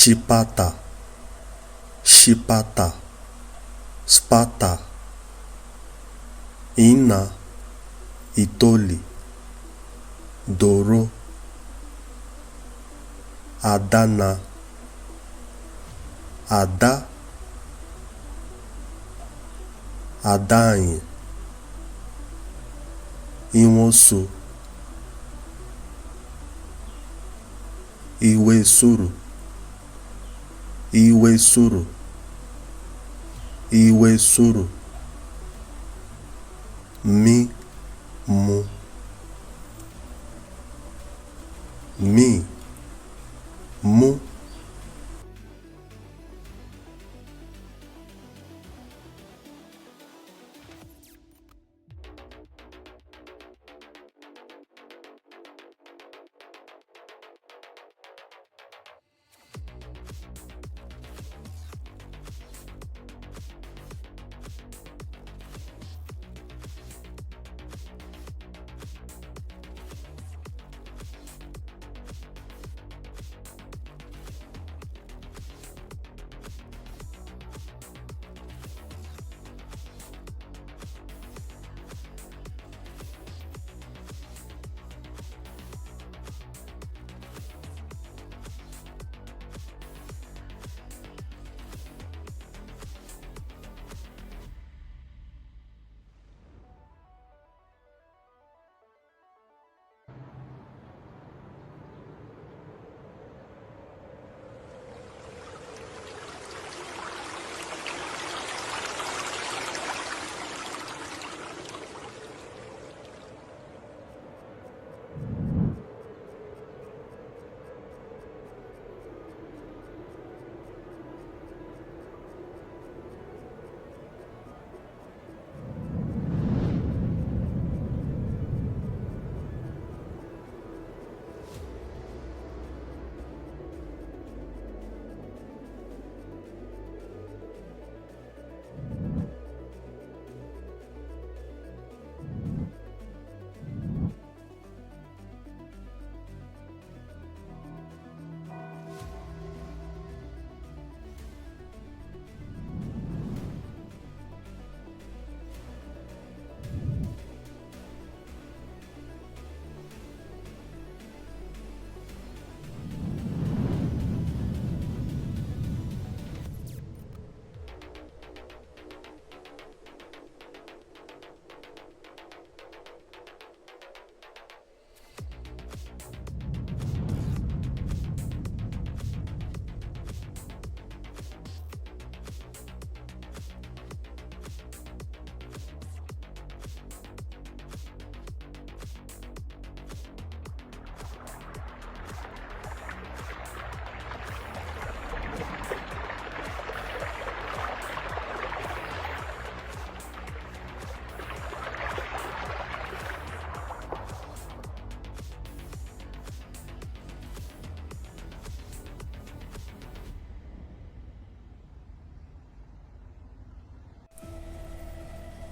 chipata, shipata, spata, ina, itoli, doro, adana, ada, adain, inwosu, iwe suru, iwe suru, iwe suru, mi, mu, mi, mu.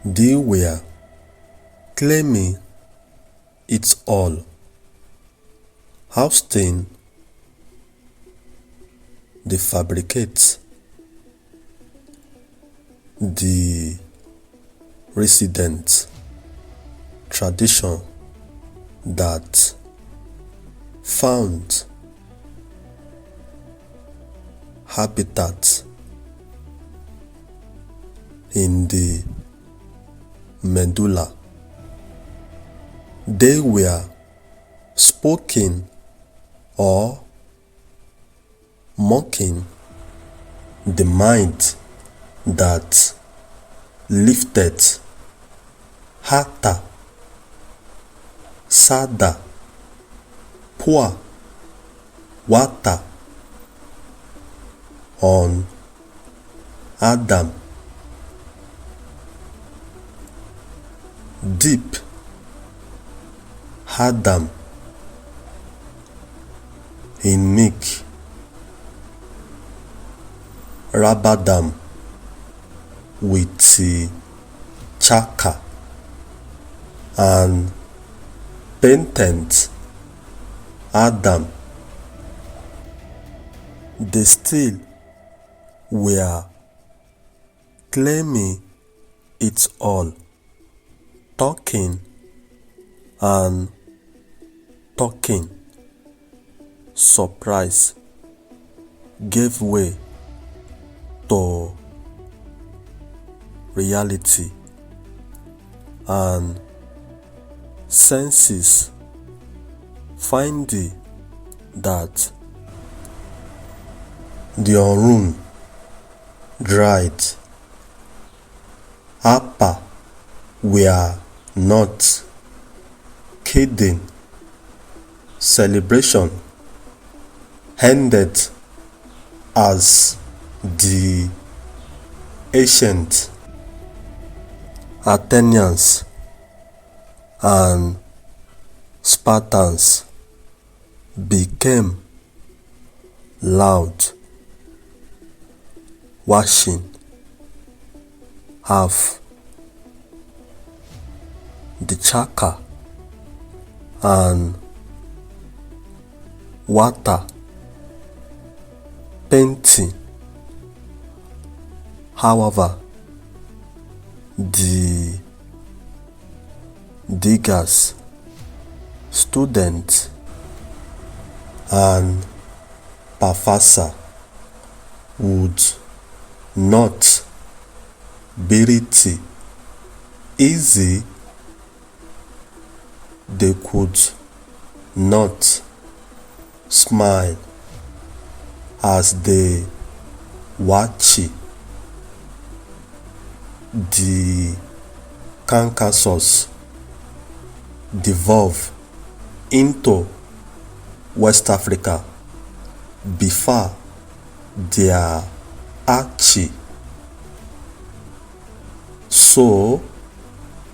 They were claiming it's all. Houston, they fabricate the resident tradition that found habitat in the medulla. They were spoken or mocking the mind that lifted Hata, Sada, Pua, Wata on Adam. Deep Adam in Mik Rabadam with Chaka and Pentent Adam they still were claiming it all, talking and talking. Surprise gave way to reality, and senses finding that the Orun dried. Appa were not kidding. Celebration ended as the ancient Athenians and Spartans became loud, washing half the chaka and water, painting. However, the diggers, students, and professor would not bear it easy. They could not smile as they watch the Caucasus devolve into West Africa before their archie. So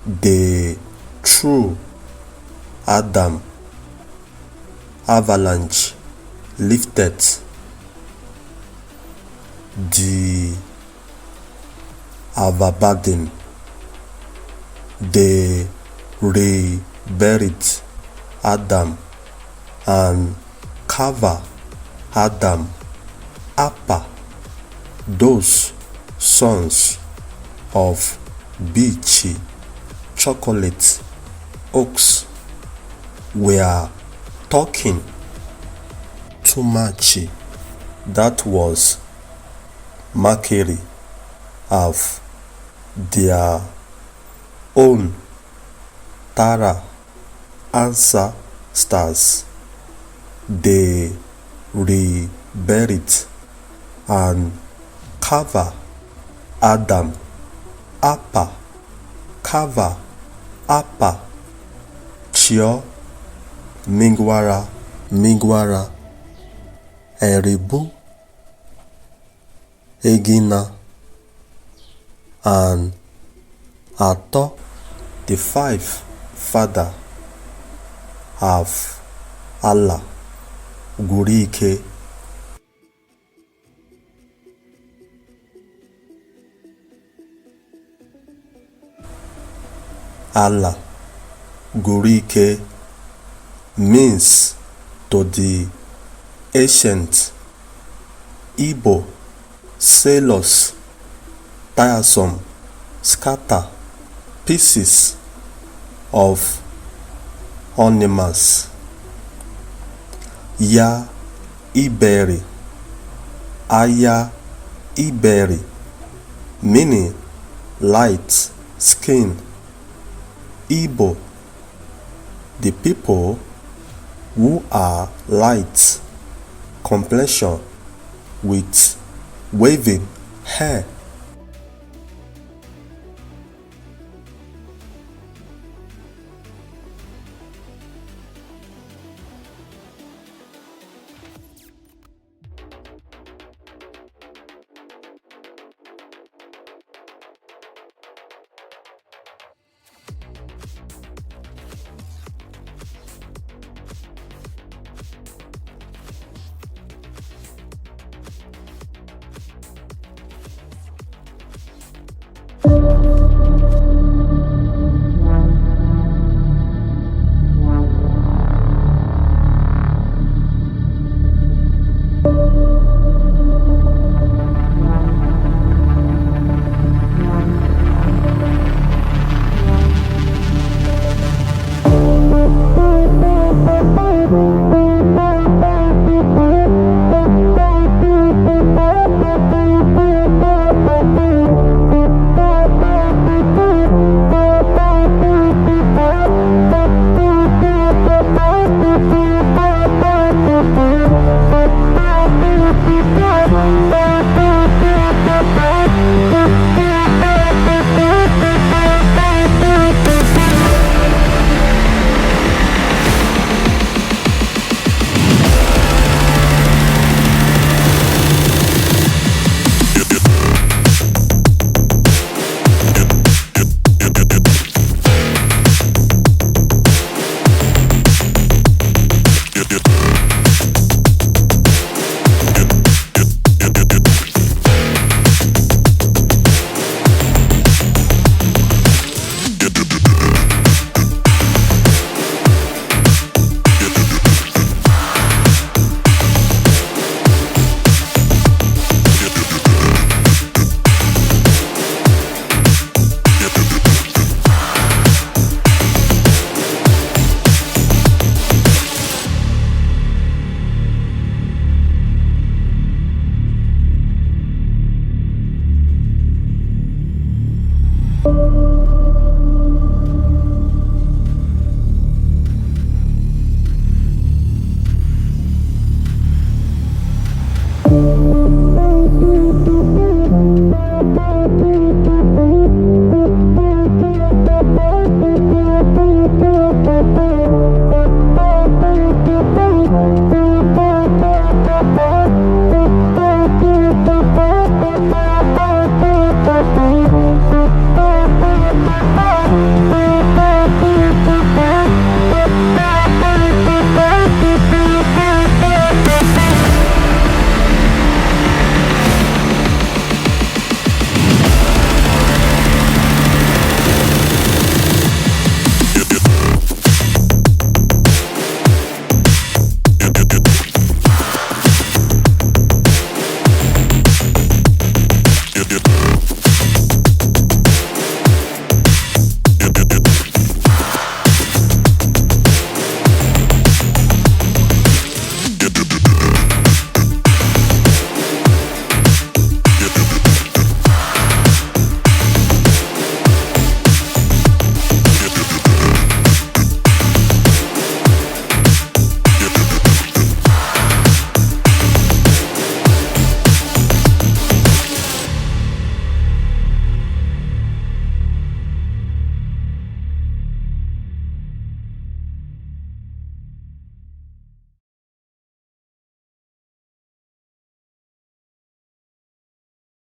they threw Adam avalanche lifted the overburden. They reburied Adam and cover Adam Appa, those sons of beachy chocolate oaks were talking too much. That was mockery of their own Tara ancestors. They reburied and cover Adam Appa, cover Appa, Chio Mingwara, Eribu, Egina, and Ato, the five father of ALAGWURUIKE. ALAGWURUIKE means to the ancient Igbo, zealous, tiresome, scatter pieces of animals. Ya iberi, aya iberi, meaning light skin. Igbo, the people who are light complexion with waving hair.